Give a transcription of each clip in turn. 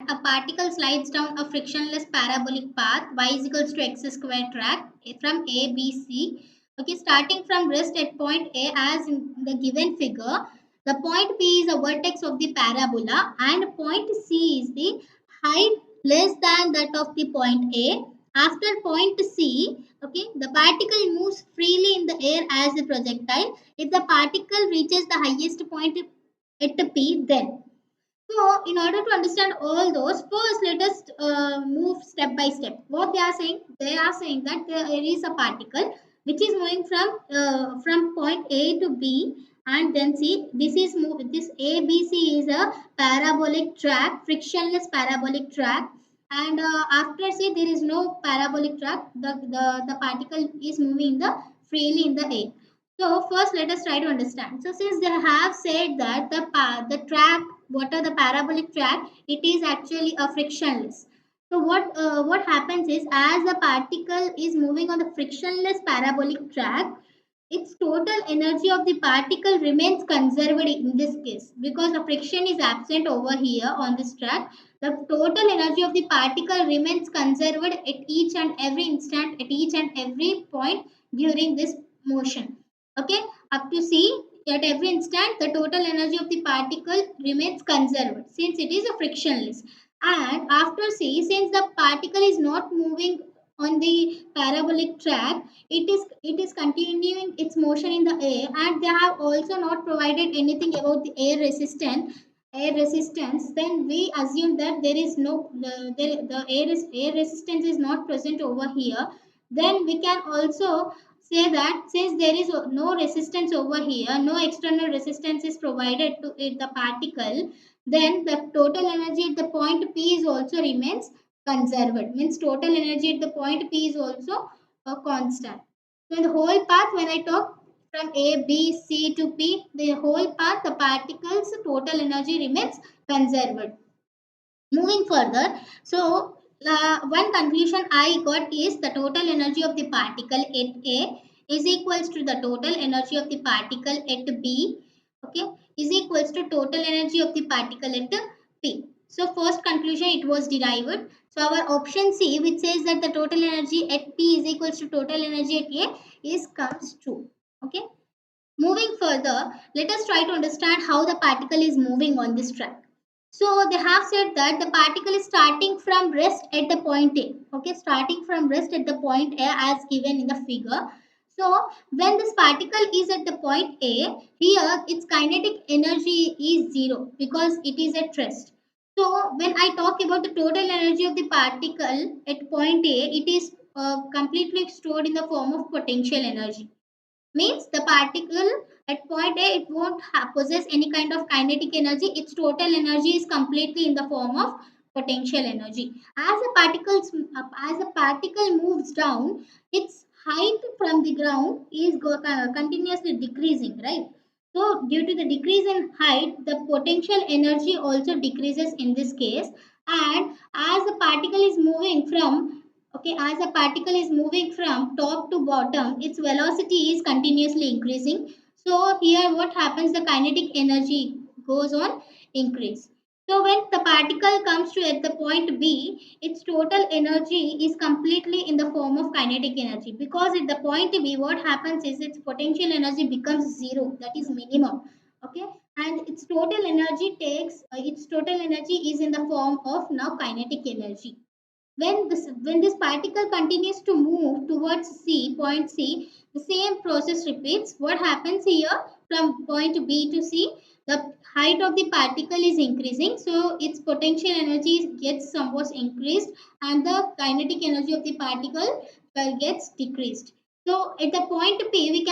a particle slides down a frictionless parabolic path y is equals to x square track from A, B, C. Okay, starting from rest at point A as in the given figure. The point P is a vertex of the parabola and point C is the height less than that of the point A. After point C, okay, the particle moves freely in the air as a projectile. If the particle reaches the highest point at P, then so, in order to understand all those, first let us move step by step. What they are saying that there is a particle which is moving from point A to B, and then see this ABC is a parabolic track, frictionless parabolic track, and after see there is no parabolic track. The particle is moving the freely in the air. So first let us try to understand. So since they have said that the track, what are the parabolic track, it is actually a frictionless. So what happens is as the particle is moving on the frictionless parabolic track, its total energy of the particle remains conserved in this case because the friction is absent over here on this track. The total energy of the particle remains conserved at each and every instant, at each and every point during this motion. Okay, up to C, at every instant, the total energy of the particle remains conserved since it is a frictionless. And after C, since the particle is not moving on the parabolic track, it is continuing its motion in the air, and they have also not provided anything about the air resistance. Then we assume that there is no the air resistance is not present over here. Then we can also say that since there is no resistance over here, no external resistance is provided to it, the particle, then the total energy at the point P is also remains conserved. Means total energy at the point P is also a constant. So in the whole path, when I talk from A, B, C to P, the whole path, the particles total energy remains conserved. Moving further, so one conclusion I got is the total energy of the particle at A is equals to the total energy of the particle at B, okay, is equals to total energy of the particle at P. So first conclusion it was derived. So our option C, which says that the total energy at P is equals to total energy at A, is comes true. Okay. Moving further, let us try to understand how the particle is moving on this track. So they have said that the particle is starting from rest at the point A. Okay, starting from rest at the point A as given in the figure. So when this particle is at the point A, here its kinetic energy is zero because it is at rest. So when I talk about the total energy of the particle at point A, it is completely stored in the form of potential energy. Means the particle at point A, it won't possess any kind of kinetic energy. Its total energy is completely in the form of potential energy. As a particle moves down, its height from the ground is continuously decreasing, right? So due to the decrease in height, the potential energy also decreases in this case. And as the particle is moving from, okay, as a particle is moving from top to bottom, its velocity is continuously increasing. So here what happens, the kinetic energy goes on increase. So when the particle comes to at the point B, its total energy is completely in the form of kinetic energy, because at the point B what happens is its potential energy becomes zero, that is minimum. Okay, and its total energy is in the form of now kinetic energy. When this particle continues to move towards point C, the same process repeats. What happens here, from point B to C, the height of the particle is increasing, so its potential energy gets somewhat increased, and the kinetic energy of the particle gets decreased. So at the point C, we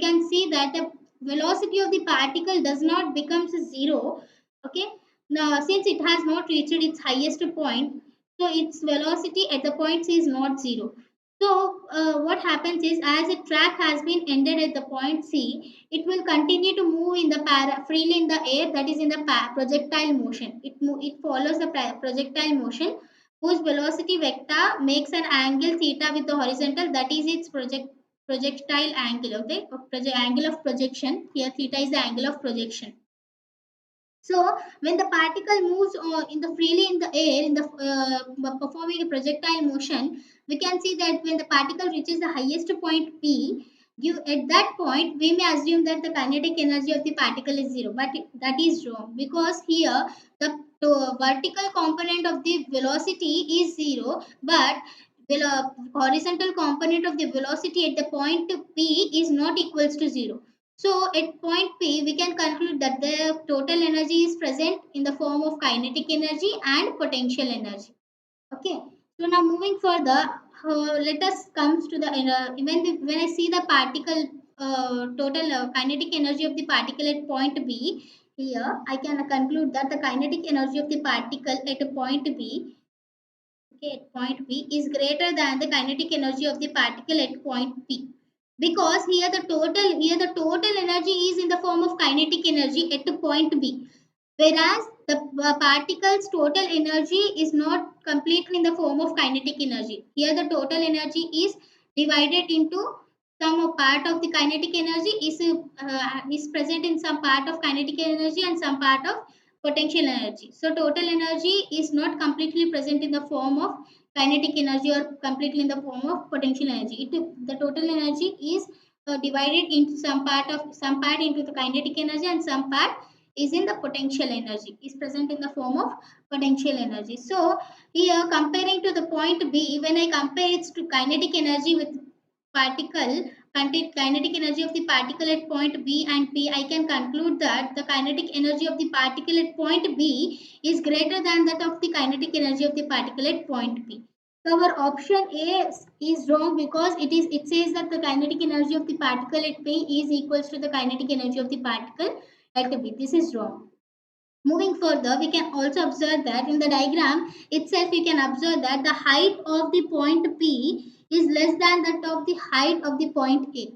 can see that the velocity of the particle does not become zero. Okay, now since it has not reached its highest point, so its velocity at the point C is not zero. So what happens is, as a track has been ended at the point C, it will continue to move in the freely in the air, that is in the projectile motion. It follows the projectile motion, whose velocity vector makes an angle theta with the horizontal, that is its projectile angle. Okay, angle of projection. Here theta is the angle of projection. So when the particle moves in the freely in the air, in the performing a projectile motion, we can see that when the particle reaches the highest point P, at that point we may assume that the kinetic energy of the particle is zero, but that is wrong, because here the vertical component of the velocity is zero, but the horizontal component of the velocity at the point P is not equals to zero. So at point P, we can conclude that the total energy is present in the form of kinetic energy and potential energy. Okay. So now moving further, let us comes to the when I see the particle total kinetic energy of the particle at point B, here I can conclude that the kinetic energy of the particle at a point B, okay, at point B is greater than the kinetic energy of the particle at point P, because here the total energy is in the form of kinetic energy at the point B, whereas the particle's total energy is not completely in the form of kinetic energy. Here the total energy is divided into some part of the kinetic energy is present in some part of kinetic energy and some part of potential energy. So total energy is not completely present in the form of kinetic energy or completely in the form of potential energy. The total energy is divided into some part into the kinetic energy, and some part is in the potential energy, is present in the form of potential energy. So here comparing to the point B, when I compare it to kinetic energy with particle kinetic energy of the particle at point B and P, I can conclude that the kinetic energy of the particle at point B is greater than that of the kinetic energy of the particle at point P. So our option A is wrong, because it says that the kinetic energy of the particle at P is equals to the kinetic energy of the particle at B. This is wrong. Moving further, we can also observe that in the diagram itself, we can observe that the height of the point P is less than that of the height of the point A.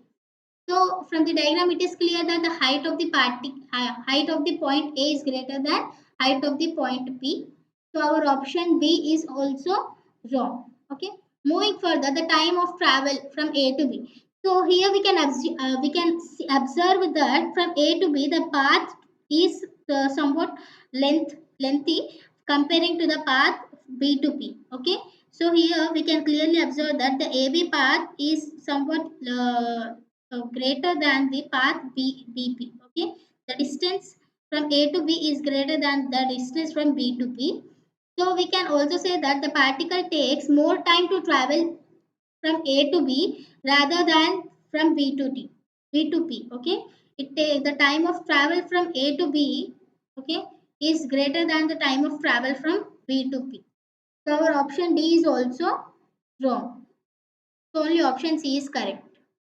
So from the diagram, it is clear that the height of the point A is greater than height of the point P. So our option B is also wrong. Okay. Moving further, the time of travel from A to B. So here we can observe that from A to B, the path is somewhat lengthy comparing to the path B to P. Okay. So here we can clearly observe that the AB path is somewhat greater than the path BP. Okay, the distance from A to B is greater than the distance from B to P. So we can also say that the particle takes more time to travel from A to B rather than from B to P. Okay, the time of travel from A to B, okay, is greater than the time of travel from B to P. So our option D is also wrong. So only option C is correct.